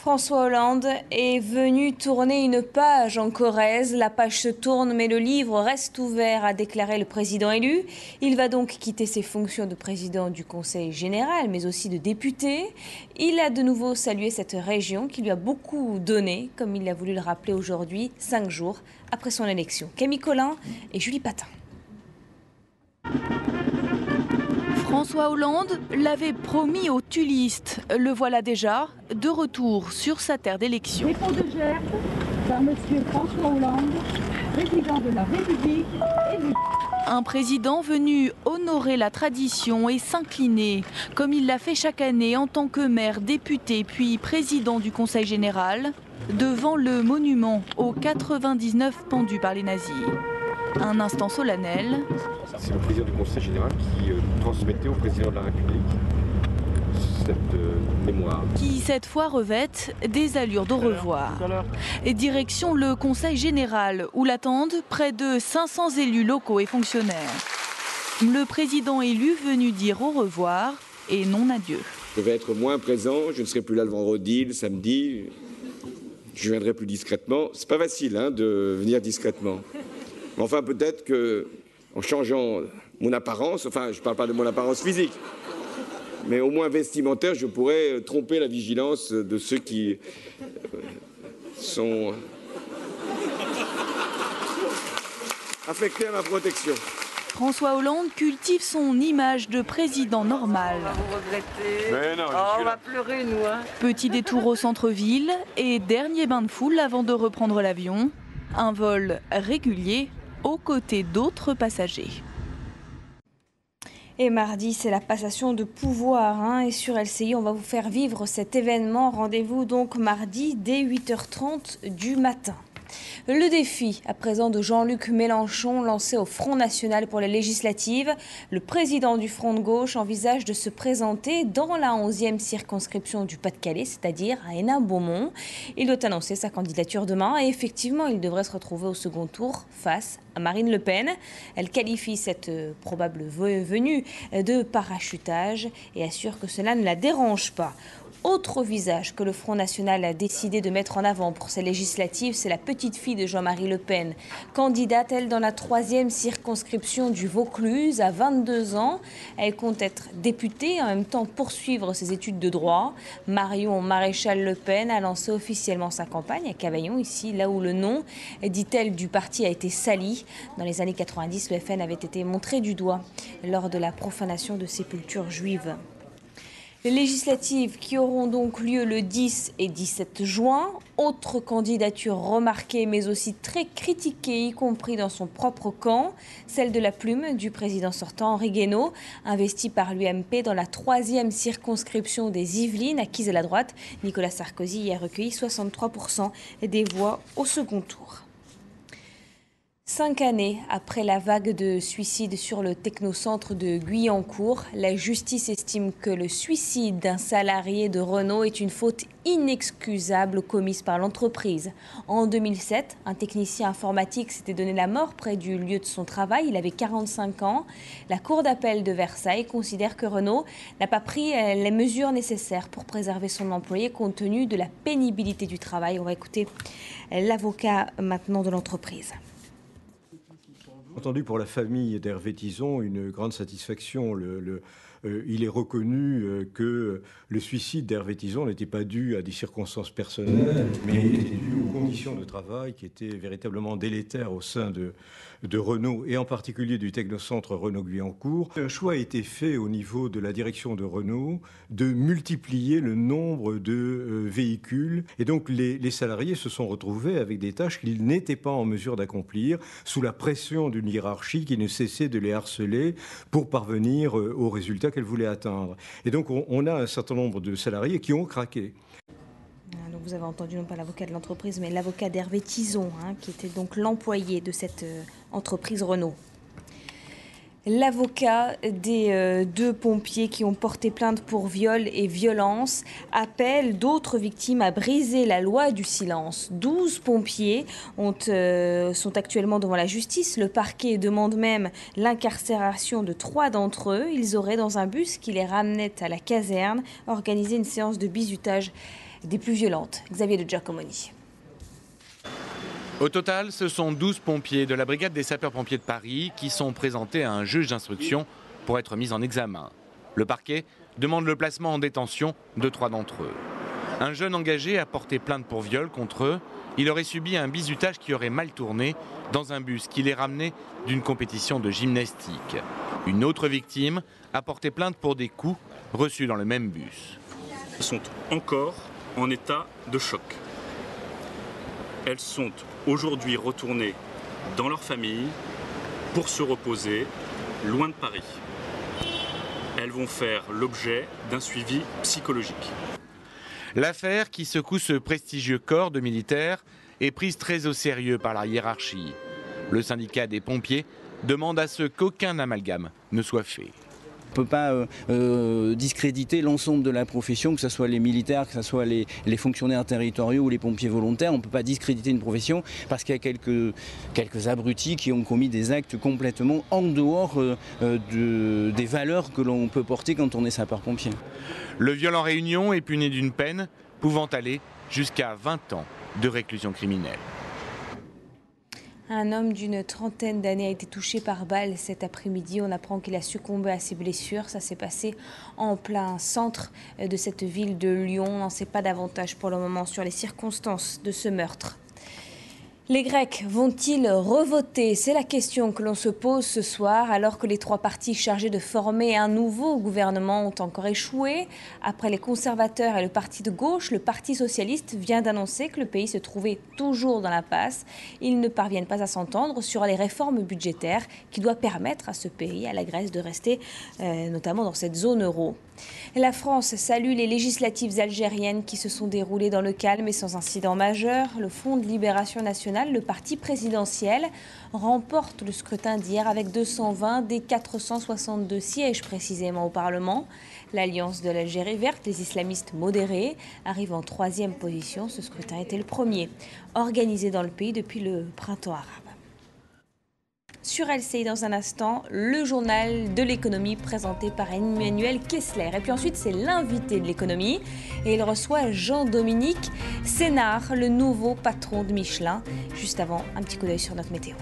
François Hollande est venu tourner une page en Corrèze. La page se tourne, mais le livre reste ouvert, a déclaré le président élu. Il va donc quitter ses fonctions de président du Conseil général, mais aussi de député. Il a de nouveau salué cette région qui lui a beaucoup donné, comme il a voulu le rappeler aujourd'hui, 5 jours après son élection. Camille Collin et Julie Patin. François Hollande l'avait promis aux tullistes. Le voilà déjà de retour sur sa terre d'élection. Dépôt de gerbe par M. François Hollande, président de la République élu. Un président venu honorer la tradition et s'incliner, comme il l'a fait chaque année en tant que maire, député puis président du Conseil général, devant le monument aux 99 pendus par les nazis. Un instant solennel. C'est le président du Conseil général qui transmettait au président de la République cette mémoire. Qui cette fois revête des allures d'au revoir. Et direction le Conseil général où l'attendent près de 500 élus locaux et fonctionnaires. Le président élu venu dire au revoir et non adieu. Je vais être moins présent, je ne serai plus là le vendredi, le samedi. Je viendrai plus discrètement. C'est pas facile de venir discrètement. Mais enfin, peut-être qu'en changeant mon apparence, enfin, je ne parle pas de mon apparence physique, mais au moins vestimentaire, je pourrais tromper la vigilance de ceux qui sont affectés à ma protection. François Hollande cultive son image de président normal. Vous regrettez? Mais non, on va pleurer, nous. Petit détour au centre-ville et dernier bain de foule avant de reprendre l'avion. Un vol régulier aux côtés d'autres passagers. Et mardi, c'est la passation de pouvoir. Et sur LCI, on va vous faire vivre cet événement. Rendez-vous donc mardi dès 8h30 du matin. Le défi à présent de Jean-Luc Mélenchon lancé au Front National pour les législatives. Le président du Front de gauche envisage de se présenter dans la 11e circonscription du Pas-de-Calais, c'est-à-dire à Hénin-Beaumont. Il doit annoncer sa candidature demain et effectivement, il devrait se retrouver au second tour face à Marine Le Pen. Elle qualifie cette probable venue de parachutage et assure que cela ne la dérange pas. Autre visage que le Front National a décidé de mettre en avant pour ces législatives, c'est la petite fille de Jean-Marie Le Pen. Candidate, elle, dans la 3e circonscription du Vaucluse, à 22 ans. Elle compte être députée et en même temps poursuivre ses études de droit. Marion Maréchal Le Pen a lancé officiellement sa campagne à Cavaillon, ici, là où le nom, dit-elle, du parti a été sali. Dans les années 90, le FN avait été montré du doigt lors de la profanation de sépultures juives. Les législatives qui auront donc lieu le 10 et 17 juin. Autre candidature remarquée mais aussi très critiquée, y compris dans son propre camp, celle de la plume du président sortant Henri Guénaud, investi par l'UMP dans la 3e circonscription des Yvelines, acquise à la droite. Nicolas Sarkozy y a recueilli 63% des voix au second tour. 5 années après la vague de suicides sur le technocentre de Guyancourt, la justice estime que le suicide d'un salarié de Renault est une faute inexcusable commise par l'entreprise. En 2007, un technicien informatique s'était donné la mort près du lieu de son travail. Il avait 45 ans. La Cour d'appel de Versailles considère que Renault n'a pas pris les mesures nécessaires pour préserver son employé compte tenu de la pénibilité du travail. On va écouter l'avocat maintenant de l'entreprise. Entendu pour la famille d'Hervé Tison, une grande satisfaction. Il est reconnu que le suicide d'Hervé Tison n'était pas dû à des circonstances personnelles, mais il était dû aux conditions de travail qui étaient véritablement délétères au sein de Renault, et en particulier du technocentre Renault-Guyancourt. Un choix a été fait au niveau de la direction de Renault de multiplier le nombre de véhicules. Et donc les salariés se sont retrouvés avec des tâches qu'ils n'étaient pas en mesure d'accomplir sous la pression d'une hiérarchie qui ne cessait de les harceler pour parvenir aux résultats qu'elle voulait atteindre. Et donc on a un certain nombre de salariés qui ont craqué. Donc vous avez entendu non pas l'avocat de l'entreprise, mais l'avocat d'Hervé Tison, qui était donc l'employé de cette entreprise Renault. L'avocat des 2 pompiers qui ont porté plainte pour viol et violence appelle d'autres victimes à briser la loi du silence. 12 pompiers sont actuellement devant la justice. Le parquet demande même l'incarcération de 3 d'entre eux. Ils auraient, dans un bus qui les ramenait à la caserne, organisé une séance de bizutage des plus violentes. Xavier de Giacomoni. Au total, ce sont 12 pompiers de la brigade des sapeurs-pompiers de Paris qui sont présentés à un juge d'instruction pour être mis en examen. Le parquet demande le placement en détention de 3 d'entre eux. Un jeune engagé a porté plainte pour viol contre eux. Il aurait subi un bizutage qui aurait mal tourné dans un bus qui les ramenait d'une compétition de gymnastique. Une autre victime a porté plainte pour des coups reçus dans le même bus. Elles sont encore en état de choc. Elles sont aujourd'hui retournées dans leur famille pour se reposer loin de Paris. Elles vont faire l'objet d'un suivi psychologique. L'affaire, qui secoue ce prestigieux corps de militaires, est prise très au sérieux par la hiérarchie. Le syndicat des pompiers demande à ce qu'aucun amalgame ne soit fait. On ne peut pas discréditer l'ensemble de la profession, que ce soit les militaires, que ce soit les fonctionnaires territoriaux ou les pompiers volontaires. On ne peut pas discréditer une profession parce qu'il y a quelques abrutis qui ont commis des actes complètement en dehors des valeurs que l'on peut porter quand on est sapeur-pompier. Le viol en réunion est puni d'une peine pouvant aller jusqu'à 20 ans de réclusion criminelle. Un homme d'une trentaine d'années a été touché par balle cet après-midi. On apprend qu'il a succombé à ses blessures. Ça s'est passé en plein centre de cette ville de Lyon. On n'en sait pas davantage pour le moment sur les circonstances de ce meurtre. Les Grecs vont-ils revoter? C'est la question que l'on se pose ce soir, alors que les 3 partis chargés de former un nouveau gouvernement ont encore échoué. Après les conservateurs et le parti de gauche, le Parti socialiste vient d'annoncer que le pays se trouvait toujours dans l'impasse. Ils ne parviennent pas à s'entendre sur les réformes budgétaires qui doivent permettre à ce pays, à la Grèce, de rester notamment dans cette zone euro. La France salue les législatives algériennes qui se sont déroulées dans le calme et sans incident majeur. Le Front de Libération Nationale, le parti présidentiel, remporte le scrutin d'hier avec 220 des 462 sièges précisément au Parlement. L'Alliance de l'Algérie verte, les islamistes modérés, arrive en 3e position. Ce scrutin était le premier organisé dans le pays depuis le printemps arabe. Sur LCI, dans un instant, le journal de l'économie présenté par Emmanuel Kessler. Et puis ensuite, c'est l'invité de l'économie. Et il reçoit Jean-Dominique Sénard, le nouveau patron de Michelin. Juste avant, un petit coup d'œil sur notre météo.